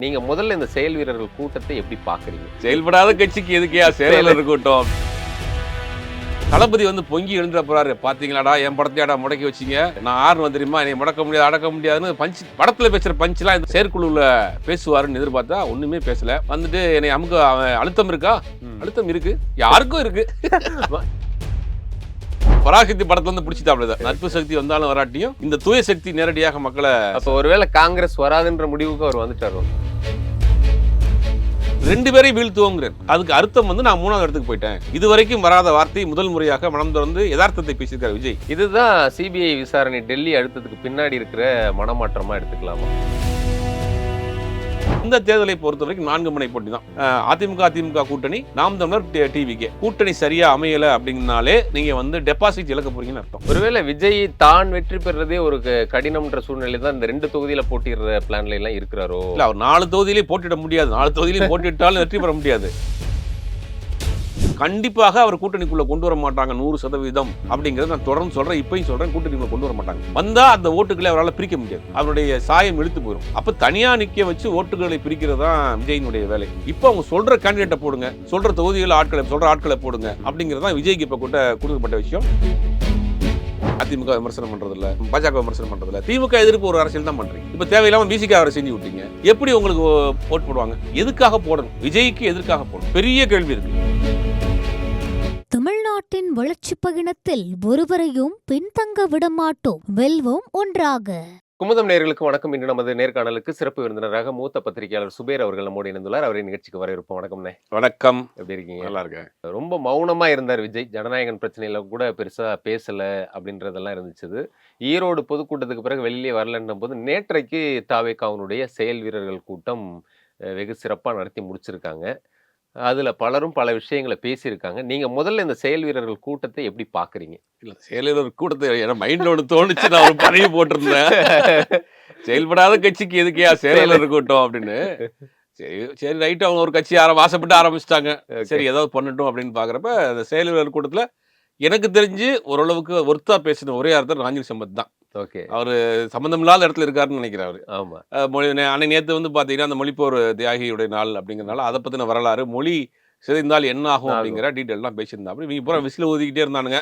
நீங்க முதல்ல இந்த செயல் வீரர்கள் கூட்டத்தை எப்படி பாக்குறீங்க? செயல்படாத கட்சிக்கு எதுக்கையா செயலர் கூட்டம்? தளபதி வந்து பொங்கி எழுந்துட போறாரு. பாத்தீங்களாடா என் படத்தையாடா முடக்கி வச்சிங்க, நான் ஆறு தெரியுமா, என்னை முடக்க முடியாது அடக்க முடியாதுன்னு பஞ்ச் படத்துல பேசுற பஞ்ச்லாம் இந்த செயற்குழுல பேசுவாருன்னு எதிர்பார்த்தா ஒண்ணுமே பேசல. வந்துட்டு என்னை அமுக அழுத்தம் இருக்கா? அழுத்தம் இருக்கு, யாருக்கும் இருக்கு. பராசக்தி படத்துல வந்து பிடிச்சிட்டாப்ல. நட்பு சக்தி வந்தாலும் வராட்டியும் இந்த தூய சக்தி நேரடியாக மக்களை. அப்ப ஒருவேளை காங்கிரஸ் வராதுன்ற முடிவுக்கு அவர் வந்துட்டாரு. 2 பேரையும் வீழ்த்துவோங்கிறேன். அதுக்கு அர்த்தம் வந்து நான் 3வது இடத்துக்கு போயிட்டேன். இதுவரைக்கும் வராத வார்த்தை முதல் முறையாக மனம் திறந்து யதார்த்தத்தை பேசியிருக்காரு விஜய். இதுதான் சிபிஐ விசாரணை டெல்லி அழுத்தத்துக்கு பின்னாடி இருக்கிற மனமாற்றமா எடுத்துக்கலாமா? இந்த தேர்தலை பொறுத்த வரைக்கும் 4 முனை போட்டி தான். அதிமுக கூட்டணி, நாம் தமிழர், டிவிகே கூட்டணி சரியா அமையல அப்படிங்கனாலே நீங்க வந்து டெபாசிட் இழக்க போறீங்கன்னு அர்த்தம். ஒருவேளை விஜய் தான் வெற்றி பெறதே ஒரு கடினம்ன்ற சூழ்நிலை தான் இந்த 2 தொகுதியில போட்டிடுற பிளான்ல எல்லாம் இருக்கிறாரோ? இல்ல, அவர் 4 தொகுதியிலே போட்டிட முடியாது. 4 தொகுதியிலே போட்டிட்டாலும் வெற்றி பெற முடியாது. கண்டிப்பாக அவர் கூட்டணிக்குள்ள கொண்டு வர மாட்டாங்க 100% அப்படிங்கறத நான் தொடர்ந்து சொல்றேன். இப்பயும் சொல்றேன், கூட்டணிக்குள்ள கொண்டு வர மாட்டாங்க. வந்தா அந்த ஓட்டுகளை அவரால் பிரிக்க முடியாது. அவருடைய சாயம் இழுத்து போயிடும். அப்ப தனியா நிக்க வச்சு ஓட்டுகளை பிரிக்கிறது தான் விஜயினுடைய வேலை. இப்ப அவங்க சொல்ற கேண்டிடேட்டை போடுங்க, சொல்ற தொகுதிகள் ஆட்களை போடுங்க அப்படிங்கறதான் விஜய்க்கு இப்ப கொடுக்கப்பட்ட விஷயம். அதிமுக விமர்சனம் பண்றதில்ல, பாஜக விமர்சனம் பண்றதில்ல, திமுக எதிர்ப்பு ஒரு அரசியல் தான் பண்றீங்க. இப்ப தேவையில்லாம பிசிக அவரை செஞ்சு விட்டீங்க. எப்படி உங்களுக்கு ஓட்டு போடுவாங்க? எதுக்காக போடணும்? விஜய்க்கு எதற்காக போடணும்? பெரிய கேள்வி இருக்கு. தமிழ்நாட்டின் வளர்ச்சி பயணத்தில் ஒருவரையும் பின்தங்க விடமாட்டோம், வெல்வோம் ஒன்றாக. குமுதம் நேயர்களுக்கு வணக்கம். இன்று நமது நேர்காணலுக்கு சிறப்பு விருந்தினராக மூத்த பத்திரிகையாளர் சுபேர் அவர்கள் நம்மோடு இணைந்துள்ளார். அவரை நிகழ்ச்சிக்கு வரவேற்போம். வணக்கம். வணக்கம். எப்படி இருக்கீங்க? நல்லா இருக்கேன். ரொம்ப மௌனமா இருந்தார் விஜய். ஜனநாயகன் பிரச்சனையில கூட பெருசா பேசல அப்படின்றதெல்லாம் இருந்துச்சு. ஈரோடு பொதுக்கூட்டத்துக்கு பிறகு வெளியிலே வரலன்னும் போது நேற்றைக்கு தாவேகாவுடைய செயல் வீரர்கள் கூட்டம் வெகு சிறப்பா நடத்தி முடிச்சிருக்காங்க. அதுல பலரும் பல விஷயங்களை பேசியிருக்காங்க. நீங்க முதல்ல இந்த செயல் வீரர்கள் கூட்டத்தை எப்படி பாக்குறீங்க? இல்ல, செயல் வீரர் கூட்டத்தை என் மைண்ட்ல ஒன்று தோணுச்சு. நான் ஒரு பதிவு போட்டிருந்தேன், செயல்படாத கட்சிக்கு எதுக்கையா செயலர் கூட்டம் அப்படின்னு. சரி ரைட்டு, அவங்க ஒரு கட்சி ஆசைப்பட்டு ஆரம்பிச்சிட்டாங்க. சரி ஏதாவது பண்ணட்டும் அப்படின்னு பாக்குறப்ப அந்த செயல் வீரர் கூட்டத்துல எனக்கு தெரிஞ்சு ஓரளவுக்கு ஒர்த்தா பேசின ஒரே அர்த்தம் ராஞ்சில் சம்பத் தான். ஓகே, அவரு சம்பந்தம் இல்லாத இடத்துல இருக்காருன்னு நினைக்கிறேன் அவரு. ஆமா, அன்னைக்கு நேற்று வந்து பாத்தீங்கன்னா அந்த மொழிப்போர் தியாகியுடைய நாள் அப்படிங்கிறனால அதை பத்தின வரலாறு, மொழி சிதைந்தால் என்ன ஆகும் அப்படிங்கிற டீட்டெயிலாம் பேசியிருந்தா. அப்படி இவங்க பூரா விசில் ஊதிக்கிட்டே இருந்தானுங்க.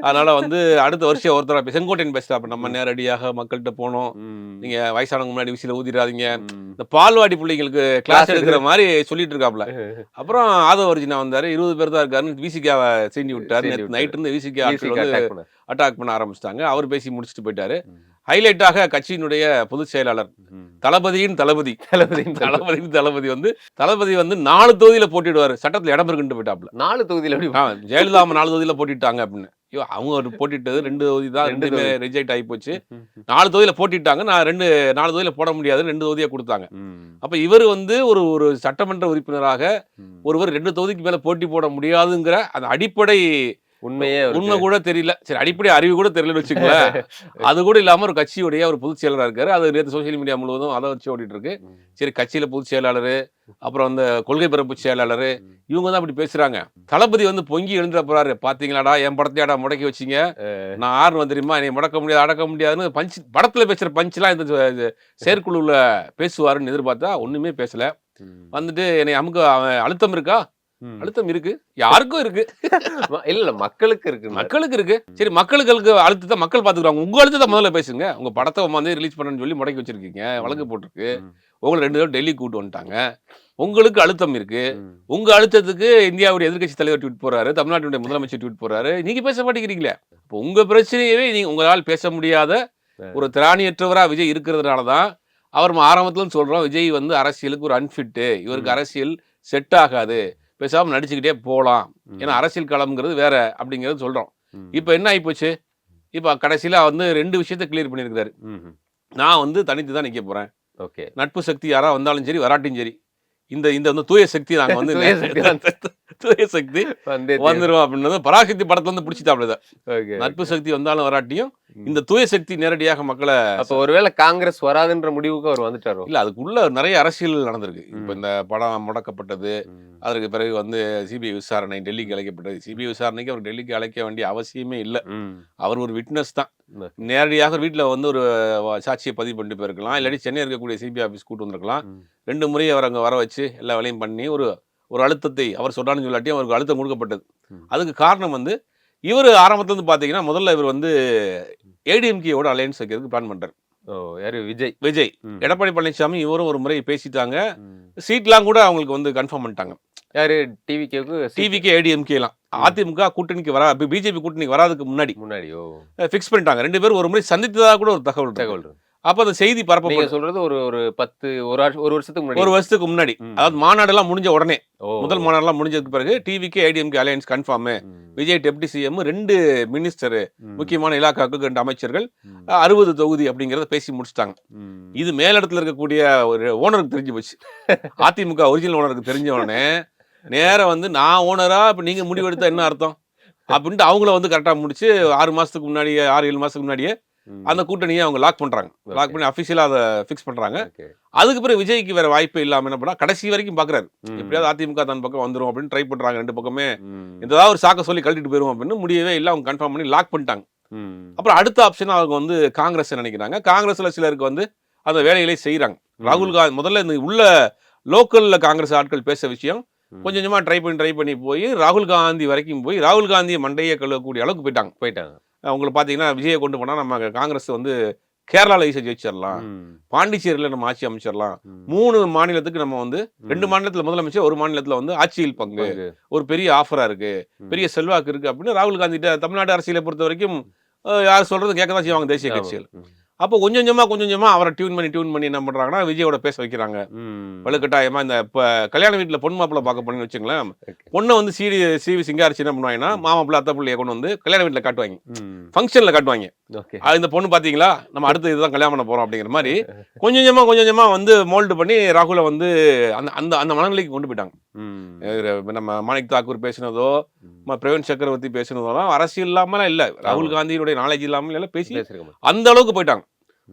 அதனால வந்து அடுத்த வருஷம் ஒருத்தரா செங்கோட்டையன் பேசிட்டா, அப்ப நம்ம நேரடியாக மக்கள்கிட்ட போனோம், நீங்க வயசானவங்க முன்னாடி விசில ஊதிடாதீங்க, இந்த பால்வாடி பிள்ளைங்களுக்கு கிளாஸ் எடுக்கிற மாதிரி சொல்லிட்டு இருக்காப்ல. அப்புறம் ஆதவ அர்ஜுனா வந்தாரு, 20 பேர் தான் இருக்காருன்னு விசிகாவை சீண்டி விட்டாரு. நைட் இருந்து விசிகா அட்டாக் பண்ண ஆரம்பிச்சிட்டாங்க. அவர் பேசி முடிச்சுட்டு போயிட்டாரு. ஹைலைட்டாக கட்சியினுடைய பொதுச் செயலாளர் தளபதி வந்து 4 தொகுதியில போட்டிடுவாரு, சட்டத்துல இடம் இருக்குன்னு போயிட்டாப்ல. 4 தொகுதியில ஜெயலலிதா 4 தொகுதியில போட்டிட்டாங்க அப்படின்னு. அவங்க போட்டிட்டது 2 தொகுதி தான், 2 ரிஜெக்ட் ஆகி போச்சு. 4 தொகுதியில போட்டிட்டாங்க. நான் 4 தொகுதியில போட முடியாது, 2 தொகுதியா கொடுத்தாங்க. அப்ப இவர் வந்து ஒரு சட்டமன்ற உறுப்பினராக ஒருவர் 2 தொகுதிக்கு மேல போட்டி போட முடியாதுங்கிற அந்த அடிப்படை உண்மை கூட தெரியல. சரி, அடிப்படை அறிவு கூட தெரியலன்னு வச்சுக்கோங்களேன். அது கூட இல்லாம ஒரு கட்சியுடைய ஒரு பொதுச் செயலராக இருக்காரு. அது நேற்று சோசியல் மீடியா முழுவதும் அதை வச்சு ஓடிட்டு இருக்கு. சரி, கட்சியில பொதுச் செயலாளரு, அப்புறம் அந்த கொள்கை பரப்பு செயலாளரு, இவங்க தான் அப்படி பேசுறாங்க. தளபதி வந்து பொங்கி எழுந்துட போறாரு. பாத்தீங்களாடா என் படத்தையாடா முடக்கி வச்சிங்க, நான் ஆறு தெரியுமா, என்னை முடக்க முடியாது அடக்க முடியாதுன்னு படத்துல பேசுற பஞ்ச்லாம் இந்த செயற்குழுல பேசுவாருன்னு எதிர்பார்த்தா ஒண்ணுமே பேசல. வந்துட்டு என்னை அமுக அழுத்தம் இருக்கா? அழுத்தம் இருக்கு, யாருக்கும் இருக்கு. இல்ல, மக்களுக்கு இருக்கு. சரி, மக்களுக்கு அழுத்தத்தை மக்கள் பாத்துக்கிறாங்க. உங்க அழுத்தத்தை முதல்ல பேசுங்க. உங்க படத்தை வந்து ரிலீஸ் பண்ணணும்னு சொல்லி முடக்கி வச்சிருக்கீங்க, வழக்கு போட்டிருக்கு. உங்களை 2 தடவை டெல்லி கூட்டு வந்துட்டாங்க. உங்களுக்கு அழுத்தம் இருக்கு. உங்க அழுத்தத்துக்கு இந்தியாவுடைய எதிர்கட்சி தலைவர் ட்வீட் போறாரு, தமிழ்நாட்டுடைய முதலமைச்சர் ட்வீட் போறாரு, நீங்க பேச மாட்டேங்கிறீங்களே. இப்போ உங்க பிரச்சனையவே நீங்க உங்களால் பேச முடியாத ஒரு திராணியற்றவரா விஜய் இருக்கிறதுனாலதான் அவர் ஆரம்பத்துல சொல்றோம், விஜய் வந்து அரசியலுக்கு ஒரு அன்ஃபிட்டு, இவருக்கு அரசியல் செட் ஆகாது, பேசாம நடிச்சுக்கிட்டே போகலாம், ஏன்னா அரசியல் களம்ங்கிறது வேற அப்படிங்கிறது சொல்றோம். இப்ப என்ன ஆயிப்போச்சு? இப்ப கடைசியில வந்து 2 விஷயத்த கிளியர் பண்ணியிருக்காரு. நான் வந்து தனித்து தான் நிக்க போறேன். ஓகே, நட்பு சக்தி யாரா வந்தாலும் சரி வராட்டியும் சரி, இந்த வந்து தூய சக்தி நாங்க வந்து தூய சக்தி வந்துரும் அப்படின்றது பராசக்தி படத்துல வந்து பிடிச்சிட்டாப்ல. நட்பு சக்தி வந்தாலும் வராட்டியும் இந்த தூய சக்தி நேரடியாக மக்களை அப்ப ஒருவேளை காங்கிரஸ் வராதுன்ற முடிவுக்கு அவர் வந்துட்டாரோ? இல்ல அதுக்குள்ள நிறைய அரசியல் நடந்திருக்கு. இப்ப இந்த படம் முடக்கப்பட்டது, அதற்கு பிறகு வந்து சிபிஐ விசாரணை டெல்லிக்கு அழைக்கப்பட்டது. சிபிஐ விசாரணைக்கு அவர் டெல்லிக்கு அழைக்க வேண்டிய அவசியமே இல்லை. அவர் ஒரு விட்னஸ் தான். நேரடியாக வீட்டில் வந்து ஒரு சாட்சியை பதிவு பண்ணிட்டு போயிருக்கலாம், இல்லாட்டி சென்னை இருக்கக்கூடிய சிபிஐ ஆஃபீஸ் கூட்டு வந்திருக்கலாம். 2 முறை அவர் அங்கே வர வச்சு எல்லா வேலையும் பண்ணி ஒரு அழுத்தத்தை அவர் சொல்றான்னு சொல்லாட்டியும் அவருக்கு அழுத்தம் கொடுக்கப்பட்டது. அதுக்கு காரணம் வந்து இவர் ஆரம்பத்துல இருந்து பார்த்தீங்கன்னா முதல்ல இவர் வந்து ஏடிஎம்கேயோட அலையன்ஸ் வைக்கிறதுக்கு பிளான் பண்றாரு. யாரு? விஜய். எடப்பாடி பழனிசாமி இவரும் ஒரு முறை பேசிட்டாங்க. சீட்லாம் கூட அவங்களுக்கு வந்து கன்ஃபார்ம் பண்ணிட்டாங்க. யாரு? டிவிகே ஏடிஎம்கேலாம். அதிமுக கூட்டணிக்கு பிஜேபி கூட்டணிக்கு வராதுக்கு முன்னாடி ஃபிக்ஸ் பண்ணிட்டாங்க. 2 பேரும் ஒரு முறை சந்தித்ததாக கூட ஒரு தகவல். அப்ப அந்த செய்தி பரப்ப சொல்றது ஒரு வருஷத்துக்கு முன்னாடி, அதாவது மாநாடு எல்லாம் முடிஞ்ச உடனே, முதல் மாநாடு எல்லாம் முடிஞ்சதுக்கு பிறகு TVK ADMK alliance confirm. Vijay deputy CM, 2 minister, முக்கியமான இலாக்காவுக்கு 2 அமைச்சர்கள், 60 தொகுதி அப்படிங்கறத பேசி முடிச்சிட்டாங்க. இது மேலிடத்துல இருக்கக்கூடிய ஒரு ஓனருக்கு தெரிஞ்சு போச்சு. அதிமுக ஒரிஜினல் ஓனருக்கு தெரிஞ்ச உடனே நேரா வந்து நான் ஓனரா, இப்ப நீங்க முடிவெடுத்தா என்ன அர்த்தம் அப்படின்ட்டு அவங்கள வந்து கரெக்டா முடிச்சு 6 மாசத்துக்கு முன்னாடியே 6-7 மாசத்துக்கு முன்னாடியே அந்த கூட்டணியை அவங்க லாக் பண்றாங்க. லாக் பண்ணி அபிஷியலா அதை பிக்ஸ் பண்றாங்க. அதுக்கு பிறகு விஜய்க்கு வேற வாய்ப்பு இல்லாம என்ன பண்ணா கடைசி வரைக்கும் பாக்குறாரு, எப்படியாவது அதிமுக தன் பக்கம் வந்துரும் அப்படின்னு ட்ரை பண்றாங்க. 2 பக்கமே ஏதாவது ஒரு சாக்க சொல்லி கழட்டிட்டு போயிருவோம் அப்படின்னு முடியவே இல்லை. அவங்க கன்ஃபார்ம் பண்ணி லாக் பண்ணிட்டாங்க. அப்புறம் அடுத்த ஆப்ஷன் அவங்க வந்து காங்கிரஸ் நினைக்கிறாங்க. காங்கிரஸ்ல சிலருக்கு வந்து அந்த வேலைகளை செய்யறாங்க. ராகுல் காந்தி முதல்ல இந்த உள்ள லோக்கல்ல காங்கிரஸ் ஆட்கள் பேச விஷயம் கொஞ்சம் கொஞ்சமா ட்ரை பண்ணி போய் ராகுல் காந்தி வரைக்கும் போய் ராகுல் காந்தியை மண்டையை கழுவக்கூடிய அளவுக்கு போயிட்டாங்க. உங்களுக்கு பார்த்தீங்கன்னா விஜயை கொண்டு போனால் நம்ம காங்கிரஸ் வந்து கேரளாவில் ஈஸியாக ஜெயிச்சிடலாம், பாண்டிச்சேரியில் நம்ம ஆட்சி அமைச்சிடலாம், 3 மாநிலத்துக்கு நம்ம வந்து 2 மாநிலத்தில் முதலமைச்சர், 1 மாநிலத்தில் வந்து ஆட்சியில் பங்கு, ஒரு பெரிய ஆஃபரா இருக்கு, பெரிய செல்வாக்கு இருக்கு அப்படின்னு ராகுல் காந்தி தமிழ்நாடு அரசியலை பொறுத்த வரைக்கும் யார் சொல்றது கேட்க தான் செய்வாங்க தேசிய கட்சிகள். அப்போ கொஞ்சம் கொஞ்சமா அவரை டியூன் பண்ணி என்ன பண்றாங்கன்னா விஜயோட பேச வைக்கிறாங்க. வலுக்கட்டாயமா இந்த இப்ப கல்யாண வீட்டுல பொண்ணு மாப்பிள்ள பார்க்க போனீங்கன்னு வச்சுங்களேன், பொண்ணை வந்து சிவி சிங்காரிச்சு என்ன பண்ணுவாங்கன்னா மாமா பிள்ளை அத்தை பிள்ளைய கொண்டு வந்து கல்யாண வீட்டுல காட்டுவாங்க, ஃபங்க்ஷன்ல காட்டுவாங்க. இந்த பொண்ணு பாத்தீங்களா நம்ம அடுத்து இதுதான் கல்யாணம் பண்ண போறோம் அப்படிங்கிற மாதிரி கொஞ்சம் கொஞ்சமா வந்து மோல்டு பண்ணி ராகுலை வந்து அந்த அந்த மனநிலைக்கு கொண்டு போயிட்டாங்க. நம்ம மாணிக் தாக்கூர் பேசினதோ பிரவீன் சக்கரவர்த்தி பேசினதோலாம் அரசியல் இல்லாமலாம் இல்ல, ராகுல் காந்தியுடைய நாலேஜ் இல்லாமல் எல்லாம் பேசி அந்த அளவுக்கு போயிட்டாங்க.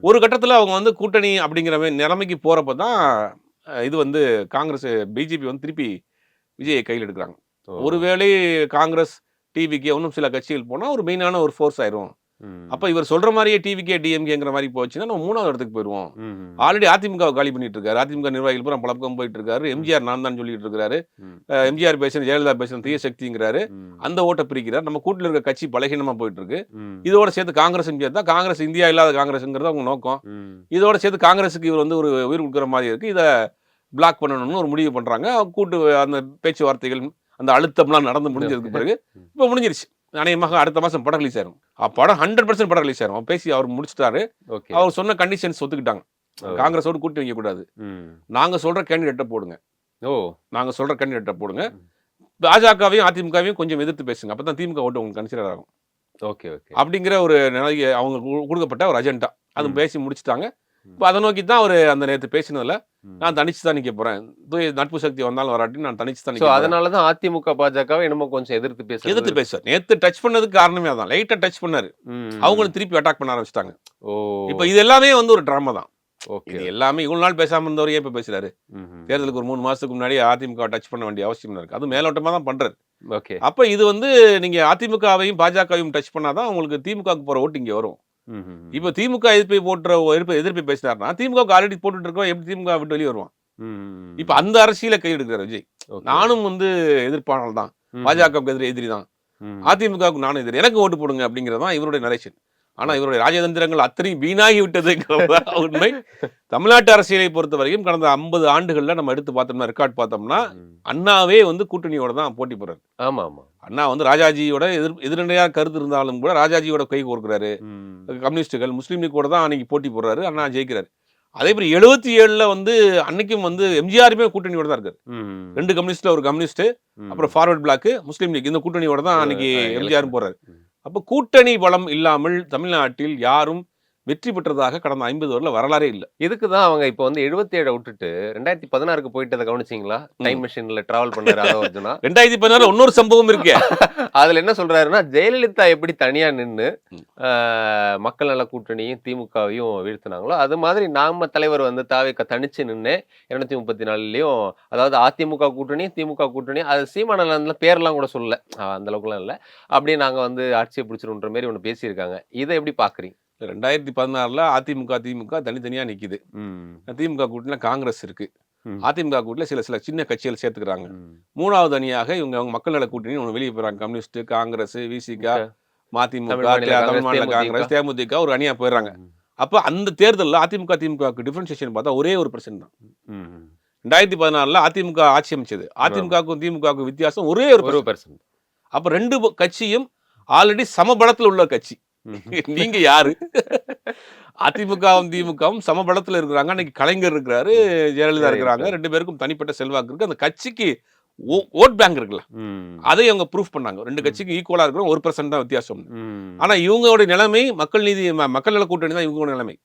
ஒரு கட்டத்துல அவங்க வந்து கூட்டணி அப்படிங்கிற நிலைமைக்கு போறப்பதான் இது வந்து காங்கிரஸ் பிஜேபி வந்து திருப்பி விஜயை கையில் எடுக்கிறாங்க. ஒருவேளை காங்கிரஸ் டிவிகே இன்னும் சில கட்சிகள் போனா ஒரு மெயினான ஒரு ஃபோர்ஸ் ஆயிரும். அப்ப இவர் சொல்ற மாதிரியே டிவிகே டிஎம்கேங்கிற மாதிரி போச்சுன்னா நம்ம 3வது இடத்துக்கு போயிடுவோம். ஆல்ரெடி அதிமுக காலி பண்ணிட்டு இருக்காரு, அதிமுக நிர்வாகிகள் பூரா பழக்கம் போயிட்டு இருக்காரு. எம்ஜிஆர் நான் தான் சொல்லிட்டு இருக்காரு, எம்ஜிஆர் பேசுறது ஜெயலலிதா பேசுறது தீய சக்திங்கிறாரு, அந்த ஓட்டை பிரிக்கிறார். நம்ம கூட்டில் இருக்க கட்சி பலகீனமா போயிட்டு இருக்கு. இதோட சேர்த்து காங்கிரஸ் சேர்த்தா காங்கிரஸ் இந்தியா இல்லாத காங்கிரஸ்ங்கிறது அவங்க நோக்கம். இதோட சேர்த்து காங்கிரஸுக்கு இவர் வந்து ஒரு உயிர் கொடுக்குற மாதிரி இருக்கு, இதை பிளாக் பண்ணணும்னு ஒரு முடிவு பண்றாங்க. கூட்டு அந்த பேச்சுவார்த்தைகள் அந்த அழுத்தம்லாம் நடந்து முடிஞ்சதுக்கு பிறகு இப்போ முடிஞ்சிருச்சு. அநேகமாக அடுத்த மாசம் படம் ரிலீஸ் ஆயிரும். படம் 100% படம் ரிலீஸ் ஆயிரும். பேசி அவர் முடிச்சுட்டாரு. அவர் சொன்ன கண்டிஷன்ஸ் ஒத்துக்கிட்டாங்க. காங்கிரஸோடு கூட்டி வைக்க கூடாது, நாங்க சொல்ற கேண்டிடேட்டை போடுங்க, நாங்க சொல்ற கேண்டிடேட்டை போடுங்க, பாஜகவையும் அதிமுகவையும் கொஞ்சம் எதிர்த்து பேசுங்க, அப்பதான் திமுக ஓட்டு உங்களுக்கு கன்சிடர் ஆகும் அப்படிங்கிற ஒரு நிலையை அவங்க கொடுக்கப்பட்ட ஒரு அஜெண்டா. அது பேசி முடிச்சுட்டாங்க. இப்போ அதை நோக்கி தான் அவர் அந்த நேற்று பேசினதுல நான் தனிச்சு தான் நிக்க போறேன், நட்பு சக்தி வந்தாலும் வராட்டி நான் தனிச்சு தான் நிக்க. அதனாலதான் அதிமுக பாஜகவை என்னமோ கொஞ்சம் எதிர்த்து பேசுவார். நேத்து டச் பண்ணதுக்கு காரணமே அதான், லைட்டா டச் பண்ணாரு, அவங்களும் திருப்பி அட்டாக் பண்ண ஆரம்பிச்சிட்டாங்க. இப்ப இது எல்லாமே வந்து ஒரு டிராமா தான். இது எல்லாமே இவ்வளவு நாள் பேசாம இருந்தவர் ஏன் இப்ப பேசுறாரு? தேர்தலுக்கு ஒரு 3 மாசத்துக்கு முன்னாடி அதிமுக டச் பண்ண வேண்டிய அவசியம் இருக்கு, அது மேலோட்டமா தான் பண்றாரு. அப்ப இது வந்து நீங்க அதிமுகவையும் பாஜகவையும் டச் பண்ணாதான் உங்களுக்கு திமுகவுக்கு போற ஓட்டு இங்க வரும். இப்ப திமுக எதிர்ப்பை பேசினார்னா திமுக ஆல்ரெடி போட்டுட்டு இருக்கோம், எப்படி திமுக விட்டு வெளியே வருவான்? இப்ப அந்த அரசியல கை எடுக்கிறார் விஜய். நானும் வந்து எதிர்ப்பானல் தான், பாஜகவுக்கு எதிரி தான், அதிமுகவுக்கு நானும் எதிரி, எனக்கு ஓட்டு போடுங்க அப்படிங்கறதான் இவருடைய நரேஷன். ஆனா இவருடைய ராஜதந்திரங்கள் அத்தனையும் வீணாகி விட்டதுங்கிறதா உண்மை. தமிழ்நாட்டு அரசியலை பொறுத்த வரைக்கும் கடந்த 50 ஆண்டுகள்ல நம்ம எடுத்து பார்த்தோம்னா, ரெக்கார்ட் பார்த்தோம்னா, அண்ணாவே வந்து கூட்டணியோட தான் போட்டி போடுறாரு. ஆமா ஆமா, அண்ணா வந்து ராஜாஜியோட எதிர்நிலையாக கருத்து இருந்தாலும் கூட ராஜாஜியோட கை கோர்க்கிறாரு. கம்யூனிஸ்டுகள் முஸ்லீம் லீக் கூட தான் அன்னைக்கு போட்டி போடுறாரு, அண்ணா ஜெயிக்கிறாரு. அதே மாதிரி 77ல வந்து அன்னைக்கும் வந்து எம்ஜிஆருமே கூட்டணியோட தான் இருக்காரு. 2 கம்யூனிஸ்ட்ல ஒரு கம்யூனிஸ்ட், அப்புறம் ஃபார்வர்ட் பிளாக், முஸ்லீம் லீக், இந்த கூட்டணியோட தான் அன்னைக்கு எம்ஜிஆரும் போறாரு. அப்ப கூட்டணி பலம் இல்லாமல் தமிழ்நாட்டில் யாரும் வெற்றி பெற்றதாக கடந்த 50 வருடம் வரலாறே இல்லை. இதுக்கு தான் அவங்க இப்போ வந்து 77 விட்டுட்டு 2016க்கு போயிட்டதை கவனிச்சிங்களா? டைம் மிஷின்ல டிராவல் பண்ணாரு ஆதவ அர்ஜுனா. 2016 இன்னொரு சம்பவம் இருக்கு. அதுல என்ன சொல்றாருன்னா, ஜெயலலிதா எப்படி தனியா நின்னு மக்கள் நல கூட்டணியும் திமுகவையும் வீழ்த்தினாங்களோ அது மாதிரி நாம தலைவர் வந்து தாவேக்கா தனிச்சு நின்று 234லயும், அதாவது அதிமுக கூட்டணியும் திமுக கூட்டணியும், அது சீமானல பேர்லாம் கூட சொல்லல, அந்த அளவுக்குலாம் இல்லை, அப்படியே நாங்க வந்து ஆட்சியை பிடிச்சிருன்ற மாதிரி ஒன்று பேசியிருக்காங்க. இதை எப்படி பாக்குறீங்க? 2016ல அதிமுக திமுக தனித்தனியா நிக்குது. திமுக கூட்டணியில காங்கிரஸ் இருக்கு. அதிமுக கூட்டணியில சில சின்ன கட்சிகள் சேர்த்துக்கிறாங்க. மூணாவது அணியாக இவங்க மக்கள் நல கூட்டணி ஒன்று வெளியே போறாங்க. கம்யூனிஸ்ட், காங்கிரஸ், விசிக, மதிமுக, தமிழ் மாநில காங்கிரஸ், தேமுதிக ஒரு அணியா போயிடுறாங்க. அப்ப அந்த தேர்தலில் அதிமுக திமுக டிஃபரன்சியேஷன் பார்த்தா ஒரே 1% தான். 2016ல அதிமுக ஆட்சி அமைச்சது. அதிமுகவுக்கும் திமுகவுக்கும் வித்தியாசம் ஒரே 1%. அப்ப ரெண்டு கட்சியும் ஆல்ரெடி சமபலத்தில் உள்ள கட்சி. நீங்க யாரு? அதிமுகவும் திமுகவும் சமபலத்தில் இருக்கிறாங்க. அன்னைக்கு கலைஞர் இருக்கிறாரு, ஜெயலலிதா இருக்கிறாங்க. ரெண்டு பேருக்கும் தனிப்பட்ட செல்வாக்கு இருக்கு. அந்த கட்சிக்கு ஓட் பேங்க் இருக்குல்ல, அதை அவங்க ப்ரூஃப் பண்ணாங்க. ரெண்டு கட்சிக்கு ஈக்குவலா இருக்கிறோம், 1% தான் வித்தியாசம். ஆனா இவங்களோட நிலைமை மக்கள் நல கூட்டணி தான் இவங்களோட நிலைமை.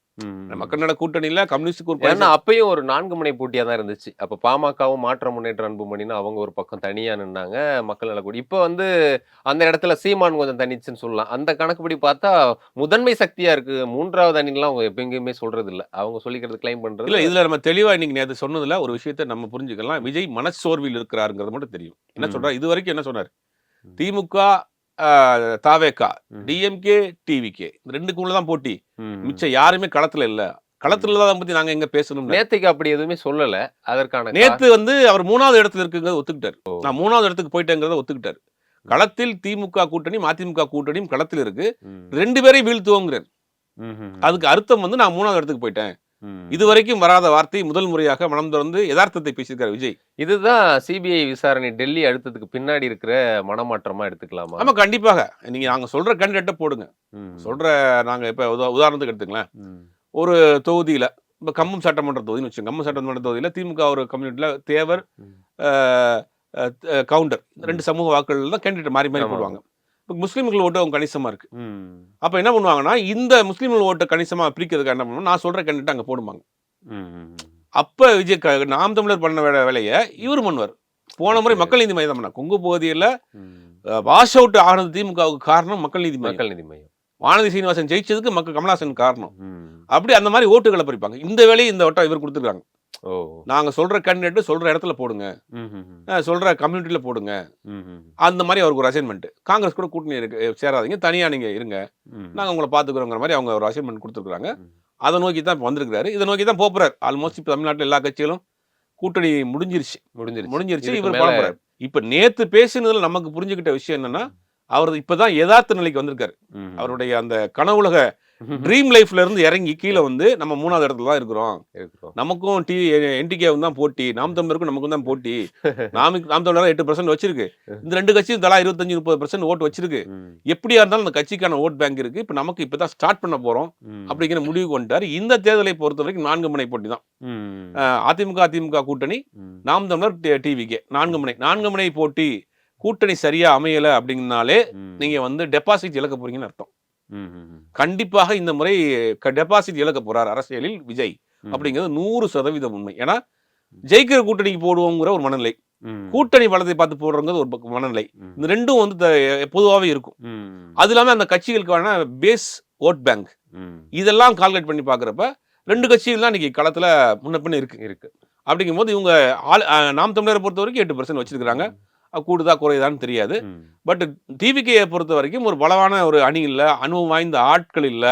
மக்கள் நல கூட்டணியில கம்யூனிஸ்ட் அப்பயும் ஒரு 4 முனை போட்டியா தான் இருந்துச்சு. அப்ப பாமகவும் மாற்ற முன்னேற்ற அன்புமணின்னு அவங்க ஒரு பக்கம் தனியா நின்னாங்க, மக்கள் நல கூட்டணி. இப்ப வந்து அந்த இடத்துல சீமான் கொஞ்சம் தனிச்சுன்னு சொல்லலாம். அந்த கணக்குப்படி பார்த்தா முதன்மை சக்தியா இருக்கு. மூன்றாவது அணிலாம் அவங்க எப்பயுமே சொல்றது இல்ல, அவங்க சொல்லிக்கிறது கிளைம் பண்றது இல்ல. இதுல நம்ம தெளிவா இன்னைக்கு நேற்று சொன்னதுல ஒரு விஷயத்தை நம்ம புரிஞ்சுக்கலாம். விஜய் மனச்சோர்வில் இருக்கிறாருங்கிறது மட்டும் தெரியும். என்ன சொல்றாரு இது வரைக்கும்? என்ன சொன்னார்? திமுக, தாவேகா, டிஎம்கே, டிவிகே இந்த ரெண்டுக்குள்ளதான் போட்டி, மிச்சம் யாருமே களத்துல இல்ல. களத்துல தான் பத்தி நாங்க எங்க பேசணும். நேத்துக்கு அப்படி எதுவுமே சொல்லல. அதற்கான நேத்து வந்து அவர் 3வது இடத்துல இருக்குங்கிறத ஒத்துக்கிட்டாரு. நான் 3வது இடத்துக்கு போயிட்டேங்கிறத ஒத்துக்கிட்டாரு. களத்தில் திமுக கூட்டணி அதிமுக கூட்டணியும் களத்தில் இருக்கு, ரெண்டு பேரையும் வீழ்த்துவோங்கிறார். அதுக்கு அர்த்தம் வந்து நான் 3வது இடத்துக்கு போயிட்டேன். இதுவரைக்கும் வராத வார்த்தை முதல் முறையாக மனம் திறந்து யதார்த்தத்தை பேசியிருக்காரு விஜய். இதுதான் சிபிஐ விசாரணை டெல்லி அடுத்ததுக்கு பின்னாடி இருக்கிற மனமாற்றமா எடுத்துக்கலாமா? ஆமா, கண்டிப்பாக. நீங்க நாங்க சொல்ற கேண்டிடேட்டை போடுங்க. நாங்க இப்ப உதாரணத்துக்கு எடுத்துங்களேன். ஒரு தொகுதியில இப்ப கம்பம் சட்டமன்ற தொகுதின்னு வச்சுக்கோங்க. கம்பம் சட்டமன்ற தொகுதியில திமுக ஒரு கம்யூனிட்டியில தேவர், கவுண்டர், ரெண்டு சமூக வாக்குகள் தான் கேண்டிடேட் மாறி மாறி போடுவாங்க. இப்போ முஸ்லீம்கள் ஓட்டு அவங்க கணிசமா இருக்கு. அப்ப என்ன பண்ணுவாங்கன்னா, இந்த முஸ்லீம்கள் ஓட்டை கணிசமா பிரிக்கிறதுக்கு என்ன பண்ணுவோம், நான் சொல்ற கேண்டிடேட் அங்க போடுவாங்க. அப்ப விஜய் நாம் தமிழர் பண்ண வேலையை இவர் பண்ணுவார். போன முறை மக்கள் நீதி மையம் பண்ண கொங்கு பகுதியில் வாஷ் அவுட் ஆனது திமுகவுக்கு காரணம் மக்கள் நீதி மையம். வானதி சீனிவாசன் ஜெயிச்சதுக்கு கமலஹாசன் காரணம். அப்படி அந்த மாதிரி ஓட்டுகளை பறிப்பாங்க. இந்த வேலையை இந்த வட்டம் இவர் கொடுத்துருக்காங்க. நாங்க சொல்ற கேண்டிடேட் சொல்ற இடத்துல போடுங்க, சொல்ற கம்யூனிட்டியில போடுங்க, அந்த மாதிரி அவருக்கு ஒரு அசைன்மெண்ட். காங்கிரஸ் கூட கூட்டணி சேராதீங்க, தனியா நீங்க இருங்க, நாங்க உங்களை பாத்துக்கிறோங்கிற மாதிரி அவங்க ஒரு அசைன்மெண்ட் கொடுத்துருக்காங்க. அதை நோக்கி தான் வந்திருக்கிறாரு. இதை நோக்கி தான் போறாரு. ஆல்மோஸ்ட் இப்ப தமிழ்நாட்டில் எல்லா கட்சிகளும் கூட்டணி முடிஞ்சிருச்சு. இவர் போறாரு. இப்ப நேத்து பேசினதுல நமக்கு புரிஞ்சுக்கிட்ட விஷயம் என்னன்னா, அவர் இப்பதான் யதார்த்த நிலைக்கு வந்திருக்காரு. அவருடைய அந்த கனவுலக ட்ரீம் லைஃப்ல இருந்து இறங்கி கீழே வந்து நம்ம 3வது இடத்துல தான் இருக்கிறோம். நமக்கும் என்டிகேவும் தான் போட்டி, நாம் தமிழருக்கும் நமக்கும் தான் போட்டி. நாம் தமிழர் 8% வச்சிருக்கு. இந்த ரெண்டு கட்சியும் தலா 25-30% ஓட்டு வச்சிருக்கு. எப்படியா இருந்தாலும் அந்த கட்சிக்கான ஓட் பேங்க் இருக்கு. இப்ப நமக்கு இப்பதான் ஸ்டார்ட் பண்ண போறோம் அப்படிங்கிற முடிவுக்கு வந்துட்டாரு. இந்த தேர்தலை பொறுத்த வரைக்கும் 4 முனை போட்டி தான். அதிமுக கூட்டணி, நாம் தமிழர், டிவிகே 4 முனை போட்டி. கூட்டணி சரியா அமையல அப்படிங்கனாலே நீங்க வந்து டெபாசிட் இழக்க போறீங்கன்னு அர்த்தம். கண்டிப்பாக இந்த முறை டெபாசிட் இழக்க போறார் அரசியலில் விஜய் அப்படிங்கிறது 100% உண்மை. ஏன்னா ஜெயிக்கிற கூட்டணிக்கு போடுவோங்கிற ஒரு மனநிலை, கூட்டணி பலத்தை பார்த்து போடுறது ஒரு மனநிலை, இந்த ரெண்டும் வந்து பொதுவாகவே இருக்கும். அது இல்லாம அந்த கட்சிகளுக்கான பேஸ் ஓட் பேங்க் இதெல்லாம் கால்குலேட் பண்ணி பாக்குறப்ப ரெண்டு கட்சிகள் தான் இன்னைக்கு களத்துல முன்ன பின்ன இருக்கு. அப்படிங்கும் போது இவங்க நாம் தமிழரை பொறுத்த வரைக்கும் 8% வச்சிருக்காங்க. கூடுதா குறையுதான்னு தெரியாது. பட் டிவிகே பொறுத்த வரைக்கும் ஒரு பலவான ஒரு அணி இல்ல, அனுபவம் வாய்ந்த ஆட்கள் இல்ல.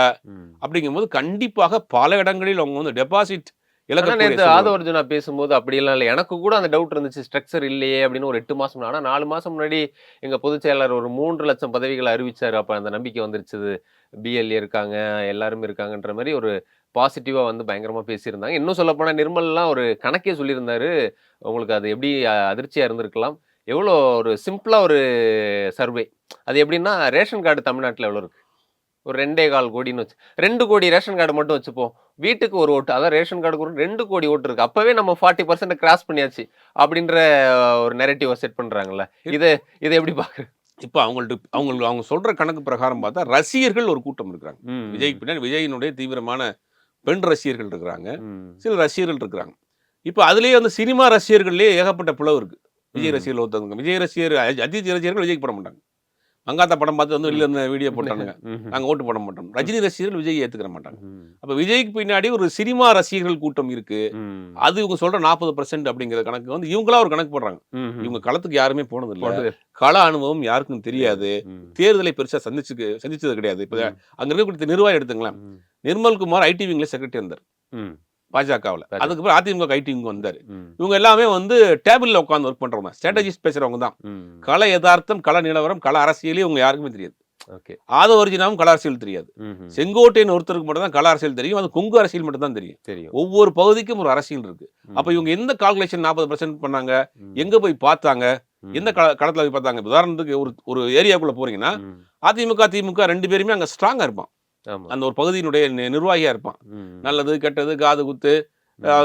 அப்படிங்கும் போது கண்டிப்பாக பல இடங்களில் அவங்க வந்து டெபாசிட் இழக்க. ஆதவ அர்ஜுனா பேசும்போது அப்படியெல்லாம் இல்லை, எனக்கு கூட அந்த டவுட் இருந்துச்சு, ஸ்ட்ரக்சர் இல்லையே அப்படின்னு. ஒரு 8 மாசம், ஆனா 4 மாசம் முன்னாடி எங்க பொதுச் செயலாளர் ஒரு 3 லட்சம் பதவிகளை அறிவிச்சாரு. அப்ப அந்த நம்பிக்கை வந்துருச்சு, பிஎல்ஏ இருக்காங்க, எல்லாருமே இருக்காங்கன்ற மாதிரி ஒரு பாசிட்டிவா வந்து பயங்கரமா பேசியிருந்தாங்க. இன்னும் சொல்ல போனா நிர்மல்லாம் ஒரு கணக்கே சொல்லியிருந்தாரு. உங்களுக்கு அது எப்படி அதிர்ச்சியா இருந்திருக்கலாம். எவ்வளோ ஒரு சிம்பிளா ஒரு சர்வே. அது எப்படின்னா, ரேஷன் கார்டு தமிழ்நாட்டில் எவ்வளோ இருக்கு? ஒரு 2.25 கோடின்னு வச்சு, 2 கோடி ரேஷன் கார்டு மட்டும் வச்சுப்போம். வீட்டுக்கு ஒரு ஓட்டு, அதான் ரேஷன் கார்டுக்கு ஒரு 2 கோடி ஓட்டு இருக்கு. அப்பவே நம்ம 40% கிராஸ் பண்ணியாச்சு அப்படின்ற ஒரு நெரேட்டிவ் செட் பண்றாங்கல்ல. இதை எப்படி பாக்குறது? இப்போ அவங்க சொல்ற கணக்கு பிரகாரம் பார்த்தா ரசிகர்கள் ஒரு கூட்டம் இருக்கிறாங்க. விஜய் பின்னாடி விஜயினுடைய தீவிரமான பெண் ரசிகர்கள் இருக்கிறாங்க, சில ரசிகர்கள் இருக்கிறாங்க. இப்போ அதுலேயே வந்து சினிமா ரசிகர்கள்லேயே ஏகப்பட்ட பிளவு இருக்கு. விஜய் ரசிகர்கள் ஒருத்தவங்க, விஜய் ரசிகர் அஜித் ரசிகர்கள் விஜய்க்கு போட மாட்டாங்க. மங்காத்தா படம் பார்த்து வந்து வெளியில இருந்த வீடியோ போட்டானுங்க, நாங்கள் ஓட்டு போட மாட்டோம். ரஜினி ரசிகர்கள் விஜய் ஏற்றுக்கிற மாட்டாங்க. அப்போ விஜய்க்கு பின்னாடி ஒரு சினிமா ரசிகர்கள் கூட்டம் இருக்கு. அது இவங்க சொல்ற 40% அப்படிங்கிற கணக்கு வந்து இவங்களா ஒரு கணக்கு போடுறாங்க. இவங்க களத்துக்கு யாருமே போனது இல்லை, கள அனுபவம் யாருக்கும் தெரியாது, தேர்தலை பெருசா சந்திச்சது கிடையாது. இப்போ அங்க இருக்கக்கூடிய நிர்வாகம் எடுத்துங்களேன், நிர்மல்குமார் ஐடி விங்ல செக்ரட்டரி இருந்தார் பாஜகவில். அதுக்கப்புறம் அதிமுக ஐடி விங் வந்தார். இவங்க எல்லாமே வந்து டேபிள்ல உட்காந்து ஒர்க் பண்றவங்க, ஸ்ட்ராட்டஜிஸ்ட் பேசுறவங்க தான். கள யதார்த்தம், கள நிலவரம், கள அரசியலே இவங்க யாருக்குமே தெரியாது. ஆதவர்ஜினாவும் கள அரசியல் தெரியாது. செங்கோட்டையன் ஒருத்தருக்கு மட்டும் தான் கள அரசியல் தெரியும். அது கொங்கு அரசியல் மட்டும் தான் தெரியும். ஒவ்வொரு பகுதிக்கும் ஒரு அரசியல் இருக்கு. அப்ப இவங்க எந்த கால்குலேஷன் 40% பண்ணாங்க, எங்க போய் பார்த்தாங்க, எந்த களத்துல போய் பார்த்தாங்க? உதாரணத்துக்கு ஒரு ஏரியாக்குள்ள போறீங்கன்னா அதிமுக திமுக ரெண்டு பேருமே அங்க ஸ்ட்ராங்கா இருப்பான். அந்த ஒரு பகுதியினுடைய நிர்வாகியா இருப்பான். நல்லது கெட்டது, காது குத்து,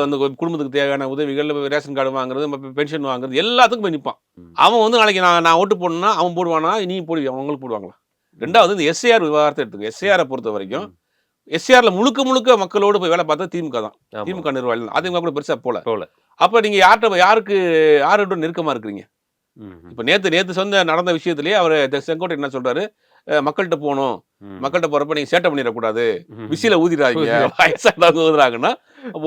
அந்த குடும்பத்துக்கு தேவையான உதவிகள், ரேஷன் கார்டு வாங்குறது, பென்ஷன் வாங்குறது, எல்லாத்துக்கும் போய் நிற்பான். அவன் வந்து நாளைக்கு நான் ஓட்டு போடணும்னா அவன் போடுவானா, நீ போடுவியா, அவங்களுக்கு போடுவாங்களா? ரெண்டாவது இந்த எஸ்ஏஆர் விவகாரத்தை எடுத்துக்கோ. எஸ்ஏஆரை பொறுத்த வரைக்கும் எஸ்ஏஆர்ல முழுக்க மக்களோடு போய் வேலை பார்த்தா திமுக தான், திமுக நிர்வாகிகள். அதிமுக கூட பெருசா போல. அப்ப நீங்க யார்கிட்ட நெருக்கமா இருக்கிறீங்க? இப்ப நேத்து நடந்த விஷயத்திலேயே அவர் செங்கோட்டை என்ன சொல்றாரு, மக்கள்கிட்ட போகணும், மக்கள்கிட்ட போறப்ப நீங்க சேட்டை பண்ணிடக்கூடாது, விசில ஊதிடாதீங்க, வயசானவங்க ஊதுறாங்கன்னா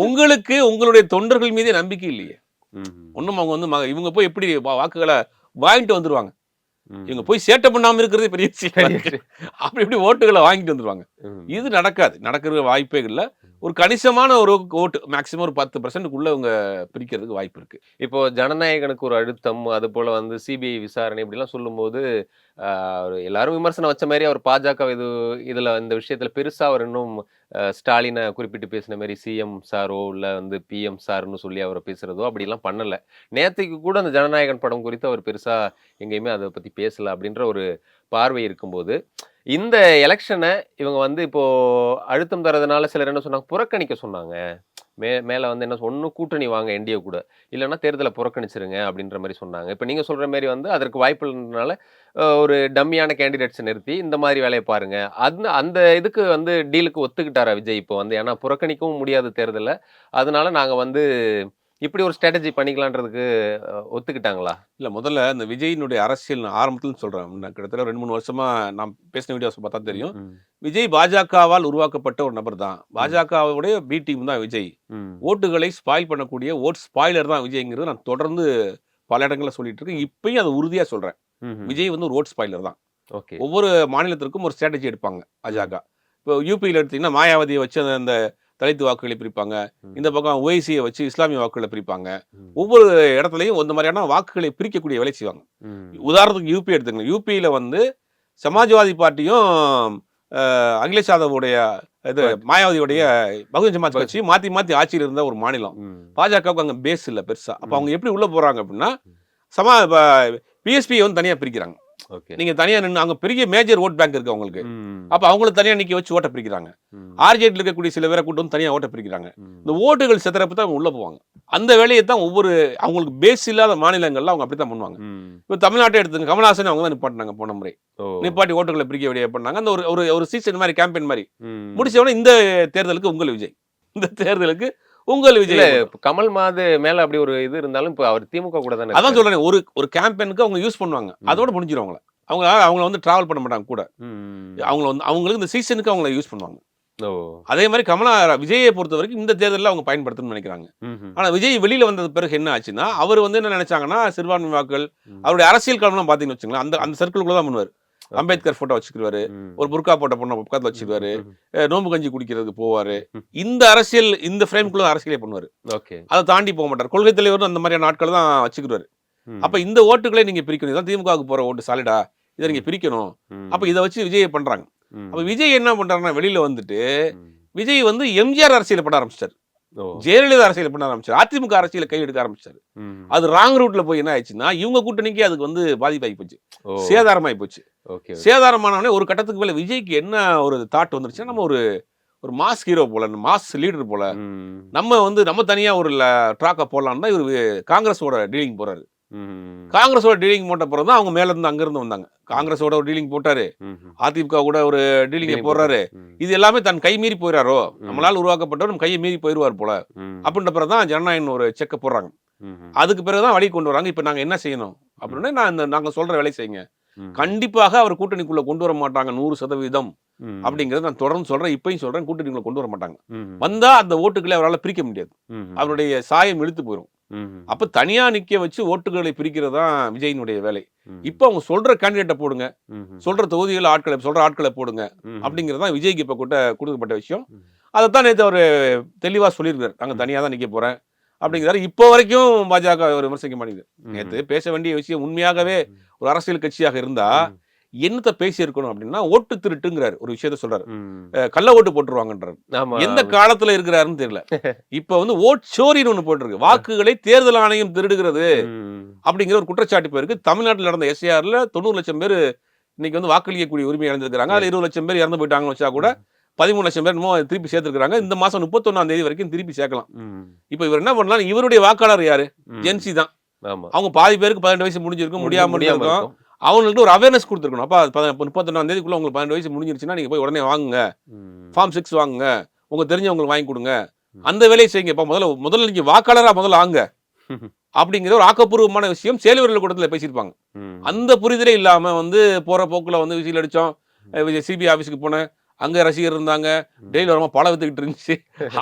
உங்களுக்கு உங்களுடைய தொண்டர்கள் மீதே நம்பிக்கை இல்லையே. ஒன்னும் அவங்க வந்து இவங்க போய் எப்படி வாக்குகளை வாங்கிட்டு வந்துருவாங்க? இவங்க போய் சேட்டை பண்ணாம இருக்கிறதே பெரிய விஷயம். அப்படி எப்படி ஓட்டுகளை வாங்கிட்டு வந்துருவாங்க? இது நடக்கிற வாய்ப்பே இல்லை. ஒரு கணிசமான ஒரு ஓட்டு, மேக்சிமம் ஒரு 10%க்குள்ள அவங்க பிரிக்கிறதுக்கு வாய்ப்பு இருக்கு. இப்போ ஜனநாயகனுக்கு ஒரு அழுத்தம், அது போல வந்து சிபிஐ விசாரணை இப்படிலாம் சொல்லும்போது எல்லாரும் விமர்சனம் வச்ச மாதிரி அவர் பாஜக இதுல இந்த விஷயத்துல பெருசா அவர் இன்னும் ஸ்டாலினை குறிப்பிட்டு பேசின மாதிரி சிஎம் சாரோ இல்ல வந்து பிஎம் சார்னு சொல்லி அவரை பேசுறதோ அப்படிலாம் பண்ணல. நேற்றுக்கு கூட அந்த ஜனநாயகன் படம் குறித்து அவர் பெருசா எங்கேயுமே அதை பத்தி பேசல அப்படின்ற ஒரு பார்வை இருக்கும்போது, இந்த எலெக்ஷனை இவங்க வந்து இப்போ அழுத்தம் தரதுனால சிலர் என்ன சொன்னாங்க, புறக்கணிக்க சொன்னாங்க. மேல வந்து என்ன ஒன்னும் கூட்டணி வாங்க என்டிஏ கூட, இல்லைன்னா தேர்தலை புறக்கணிச்சிருங்க அப்படின்ற மாதிரி சொன்னாங்க. இப்போ நீங்க சொல்ற மாதிரி வந்து அதற்கு வாய்ப்பு இல்லைனால ஒரு டம்மியான கேண்டிடேட்ஸ் நிறுத்தி இந்த மாதிரி வேலையை பாருங்க, அந்த இதுக்கு வந்து டீலுக்கு ஒத்துக்கிட்டாரா விஜய் இப்போ வந்து? ஏன்னா புறக்கணிக்கவும் முடியாது தேர்தலை, அதனால நாங்க வந்து இப்படி ஒரு ஸ்ட்ராட்டஜி பண்ணிக்கலான்றதுக்கு ஒத்துக்கிட்டாங்களா? இல்லை, முதல்ல இந்த விஜயினுடைய அரசியல் நான் ஆரம்பத்தில் சொல்கிறேன். கிட்டத்தட்ட 2-3 வருஷமா நான் பேசின வீடியோஸ் பார்த்தா தெரியும். விஜய் பாஜகவால் உருவாக்கப்பட்ட ஒரு நபர் தான். பாஜகவுடைய பி டீம் தான் விஜய். ஓட்டுகளை ஸ்பாயில் பண்ணக்கூடிய ஓட் ஸ்பாயிலர் தான் விஜய்ங்கிறது நான் தொடர்ந்து பல இடங்களில் சொல்லிட்டு இருக்கேன். இப்பயும் அதை உறுதியாக சொல்கிறேன். விஜய் வந்து ஒரு ஓட் ஸ்பாயிலர் தான். ஒவ்வொரு மாநிலத்திற்கும் ஒரு ஸ்ட்ராட்டஜி எடுப்பாங்க பாஜக. இப்போ யூபியில் எடுத்தீங்கன்னா மாயாவதியை வச்சு அந்த தலித்து வாக்குகளை பிரிப்பாங்க, இந்த பக்கம் ஓய்சியை வச்சு இஸ்லாமிய வாக்குகளை பிரிப்பாங்க. ஒவ்வொரு இடத்துலையும் இந்த மாதிரியான வாக்குகளை பிரிக்கக்கூடிய வேலை செய்வாங்க. உதாரணத்துக்கு யூபி எடுத்துக்கங்க. யூபியில் வந்து சமாஜ்வாதி பார்ட்டியும் அகிலேஷ் யாதவுடைய மாயாவதியுடைய பகுஜன் சமாஜ் கட்சி மாத்தி ஆட்சியில் இருந்த ஒரு மாநிலம். பாஜகவுக்கு அங்கே பேஸ் இல்லை பெருசா. அப்போ அவங்க எப்படி உள்ள போறாங்க அப்படின்னா, பிஎஸ்பியை வந்து தனியா பிரிக்கிறாங்க. நீங்க தனியா நின்று அங்க பெரிய மேஜர் ஓட் பேங்க் இருக்கு அவங்களுக்கு. அப்ப அவங்களுக்கு தனியா நிக்க வச்சு ஓட்ட பிரிக்கிறாங்க. ஆர்ஜேடி இருக்கக்கூடிய சில பேரை கூட்டு வந்து தனியா ஓட்ட பிரிக்கிறாங்க. இந்த ஓட்டுகள் செத்துறப்ப தான் உள்ள போவாங்க. அந்த வேலையை தான் ஒவ்வொரு அவங்களுக்கு பேஸ் இல்லாத மாநிலங்கள்ல அவங்க அப்படித்தான் பண்ணுவாங்க. இப்போ தமிழ்நாட்டை எடுத்துங்க, கமல்ஹாசன் அவங்க தான் நிப்பாட்டினாங்க போன முறை. நிப்பாட்டி ஓட்டுகளை பிரிக்க வேண்டிய பண்ணாங்க. அந்த ஒரு சீசன் மாதிரி கேம்பெயின் மாதிரி முடிச்சவொடனே இந்த தேர்தலுக்கு உங்கள் விஜய், இந்த தேர்தலுக்கு உங்கள் விஜய். கமல் மாது மேல அப்படி ஒரு இது இருந்தாலும் இப்போ அவர் திமுக கூட தானே. அதான் சொல்றேன், ஒரு கேம்பெயினுக்கு அவங்க யூஸ் பண்ணுவாங்க, அதோட முடிஞ்சிருவாங்க. அவங்கள வந்து டிராவல் பண்ண மாட்டாங்க கூட. அவங்களுக்கு இந்த சீசனுக்கு அவங்கள யூஸ் பண்ணுவாங்க. அதே மாதிரி விஜயை பொறுத்த வரைக்கும் இந்த தேர்தலில் அவங்க பயன்படுத்தணும்னு நினைக்கிறாங்க. ஆனா விஜய் வெளியில வந்தது பிறகு என்ன ஆச்சுன்னா, அவர் வந்து என்ன நினைச்சாங்கன்னா, சிறுபான்மை வாக்கள் அவருடைய அரசியல் களம்லாம் பாத்தீங்கன்னு வச்சுங்களேன், அந்த சர்க்கிள்குள்ள தான் பண்ணுவார். அம்பேத்கர் போட்டோ வச்சுக்குவாரு, ஒரு புர்கா போட்ட பொண்ணை பக்கத்துல வச்சுக்குவாரு, நோம்பு கஞ்சி குடிக்கிறதுக்கு போவாரு. இந்த அரசியல், இந்த ஃப்ரேம்குள்ள அரசியலே பண்ணுவாரு. அதை தாண்டி போக மாட்டார். கொள்கை தலைவரும் அந்த மாதிரியான நாட்கள் தான் வச்சுக்குவாரு. அப்ப இந்த ஓட்டுகளை நீங்க பிரிக்கணும். இதான் திமுகவுக்கு போற ஓட்டு சாலிடா, இதை நீங்க பிரிக்கணும். அப்ப இதை வச்சு விஜய் பண்றாங்க. அப்ப விஜய் என்ன பண்றாருன்னா, வெளியில வந்துட்டு விஜய் வந்து எம்ஜிஆர் அரசியல் பண்ண ஆரம்பிச்சிட்டாரு, ஜெயலலிதா அரசியல் பண்ண ஆரம்பிச்சாரு, அதிமுக அரசியல கை எடுக்க ஆரம்பிச்சாரு. அது ராங் ரூட்ல போய் என்ன ஆயிடுச்சுன்னா, இவங்க கூட்டணிக்கு அதுக்கு வந்து பாதிப்பாகி போச்சு, சேதாரமாயி போச்சு. சேதாரமானவனே ஒரு கட்டத்துக்கு மேல விஜய்க்கு என்ன ஒரு தாட் வந்துருச்சுன்னா, நம்ம ஒரு மாஸ் ஹீரோ போல, மாஸ் லீடர் போல, நம்ம தனியா ஒரு ட்ராக்கை போடலான்னு தான் இவர் காங்கிரஸோட டீலிங் போறாரு. காங்கிரஸோட டீலிங் போட்ட பிறகு தான் அவங்க மேல இருந்து அங்கிருந்து வந்தாங்க. காங்கிரஸோட ஒரு டீலிங் போட்டாரு, அதிமுக கூட ஒரு டீலிங் போடுறாரு. இது எல்லாமே தன் கை மீறி போயிடாரோ, நம்மளால உருவாக்கப்பட்டவர் நம்ம கையை மீறி போயிடுவார் போல அப்படின்ற பிறகு தான் ஜனநாயகம் ஒரு செக்க போடுறாங்க. அதுக்கு பிறகுதான் வழி கொண்டு வராங்க. இப்ப நாங்க என்ன செய்யணும் அப்படின்னு நாங்க சொல்ற வேலை செய்யுங்க. கண்டிப்பாக அவர் கூட்டணிக்குள்ள கொண்டு வர மாட்டாங்க 100% அப்படிங்கறத நான் தொடர்ந்து சொல்றேன். இப்பயும் சொல்றேன், கூட்டணிக்குள்ள கொண்டு வர மாட்டாங்க. வந்தா அந்த ஓட்டுகளை அவரால் பிரிக்க முடியாது, அவருடைய சாயம் இழுத்து போயிடும். அப்ப தனியா நிக்க வச்சு ஓட்டுகளை பிரிக்கிறது தான் விஜயினுடைய வேலை. இப்ப அவங்க சொல்ற கேண்டிடேட்டை போடுங்க, சொல்ற தொகுதிகள் ஆட்களை போடுங்க அப்படிங்கறதான் விஜய்க்கு இப்ப கொடுக்கப்பட்ட விஷயம். அதைத்தான் நேற்று அவர் தெளிவா சொல்லியிருக்காரு, நாங்க தனியா தான் நிக்க போறேன் அப்படிங்கிறாரு. இப்போ வரைக்கும் பாஜக ஒரு விமர்சிக்க மாட்டேங்குது. நேற்று பேச வேண்டிய விஷயம் உண்மையாகவே ஒரு அரசியல் கட்சியாக இருந்தா என்னத்த பேசி இருக்கணும் அப்படின்னா, ஓட்டு திருட்டுங்கிறாரு, ஒரு விஷயத்த சொல்றாரு, கள்ள ஓட்டு போட்டுருவாங்கன்றாரு. எந்த காலத்துல இருக்கிறாருன்னு தெரியல. இப்ப ஓட் சோரின்னு ஒண்ணு போட்டிருக்கு, வாக்குகளை தேர்தல் ஆணையம் திருடுகிறது அப்படிங்கிற ஒரு குற்றச்சாட்டு போயிருக்கு. தமிழ்நாட்டில் நடந்த எஸ்ஏஆர்ல 90 லட்சம் பேர் இன்னைக்கு வாக்களிக்கக்கூடிய உரிமை இழந்திருக்காங்க. அதுல 20 லட்சம் பேர் இறந்து போயிட்டாங்கன்னு வச்சா கூட 13 லட்சம் பேர் திருப்பி சேர்த்திருக்காங்க. இந்த மாசம் 31ஆம் தேதி வரைக்கும் திருப்பி சேர்க்கலாம். இப்ப இவர் என்ன பண்ணலாம், இவருடைய வாக்காளர் யாரு, ஜென்சி தான். அவங்க பாதி பேருக்கு 18 வயசு முடிஞ்சிருக்கும், முடியாம இருக்கும். அவங்களுக்கு ஒரு அவேர்னஸ் கொடுத்துருக்கணும். அப்ப 31ஆம் தேதிக்குள்ள உங்களுக்கு 12 வயசு முடிஞ்சிருச்சுன்னா நீங்க போய் உடனே வாங்குங்க, ஃபார்ம் 6 வாங்குங்க, உங்க தெரிஞ்சவங்களுக்கு வாங்கி கொடுங்க, அந்த வேலையை செய்யுங்க. இப்ப முதல்ல நீங்க வாக்காளரா முதல்ல ஆங்க அப்படிங்கிற ஒரு ஆக்கப்பூர்வமான விஷயம் சேலுவர்கள் கூட்டத்தில் பேசியிருப்பாங்க. அந்த புரிதலே இல்லாம போற போக்குல விசில் அடிச்சோம், சிபிஐ ஆபீஸ்க்கு போனேன், அங்க ரசிகர் இருந்தாங்க, டெய்லி வரமா பழம் வித்துக்கிட்டு இருந்துச்சு,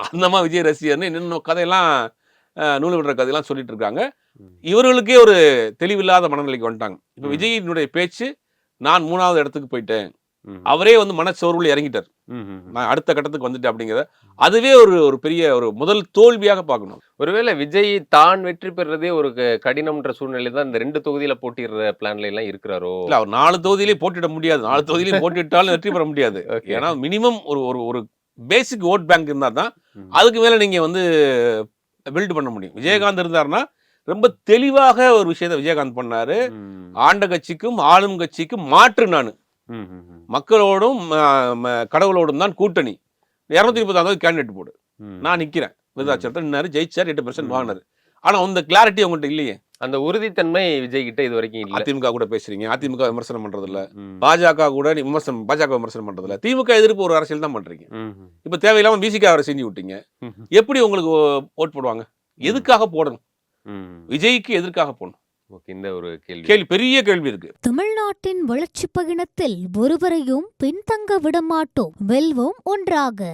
அந்தமா விஜய் ரசிகர்னு இன்னும் கதையெல்லாம் நூல் விடுற கதையெல்லாம் சொல்லிட்டு இருக்காங்க. இவர்களுக்கே ஒரு தெளிவில்லாத மனநிலைக்கு வந்துட்டாங்க. இப்ப விஜயினுடைய பேச்சு, நான் 3வது இடத்துக்கு போயிட்டேன், அவரே மனச்சோர்வுல இறங்கிட்டார், நான் அடுத்த கட்டத்துக்கு வந்துட்டேன் அப்படிங்கிற அதுவே ஒரு பெரிய ஒரு முதல் தோல்வியாக பார்க்கணும். ஒருவேளை விஜய் தான் வெற்றி பெறதே ஒரு கடினம்ன்ற சூழ்நிலை தான் இந்த 2 தொகுதியில போட்டிடுற பிளான்ல எல்லாம் இருக்கிறாரோ? இல்ல, அவர் 4 தொகுதியிலேயே போட்டிட முடியாது. 4 தொகுதியிலையும் போட்டிட்டாலும் வெற்றி பெற முடியாது. ஏன்னா மினிமம் ஒரு பேசிக் ஓட் பேங்க் இருந்தா தான் அதுக்கு மேல நீங்க பில்ட் பண்ண முடியும். விஜயகாந்த் இருந்தாருன்னா ரொம்ப தெளிவாக ஒரு விஷயத்தை விஜயகாந்த் பண்ணாரு. ஆண்ட கட்சிக்கும் ஆளும் கட்சிக்கும் மாற்று நானு, மக்களோடும் கடவுளோடும் தான் கூட்டணி, 230 கேண்டிடேட் போடு, நான் நிக்கிறேன், விருதாச்சலத்தில் ஜெயிச்சார், 8% வாங்கினாரு. ஆனா அந்த கிளாரிட்டி அவங்கள்ட்ட இல்லையே, அந்த உறுதித்தன்மை விஜய் கிட்ட இது வரைக்கும் இல்ல. அதிமுக கூட பேசுறீங்க, அதிமுக விமர்சனம் பண்றது இல்ல, பாஜக கூட பாஜக விமர்சனம் பண்றது இல்ல, திமுக எதிர்ப்பு ஒரு அரசியல் தான் பண்றீங்க. இப்ப தேவையில்லாம பிசிக அவரை செஞ்சு விட்டீங்க, எப்படி உங்களுக்கு ஓட் போடுவாங்க? எதுக்காக போடணும்? விஜய்க்கு எதற்காக போடணும்? இந்த ஒரு கேள்வி பெரிய கேள்வி இருக்கு. தமிழ்நாட்டின் வளர்ச்சி பயணத்தில் ஒருவரையும் பின்தங்க விடமாட்டோம், வெல்வோம் ஒன்றாக.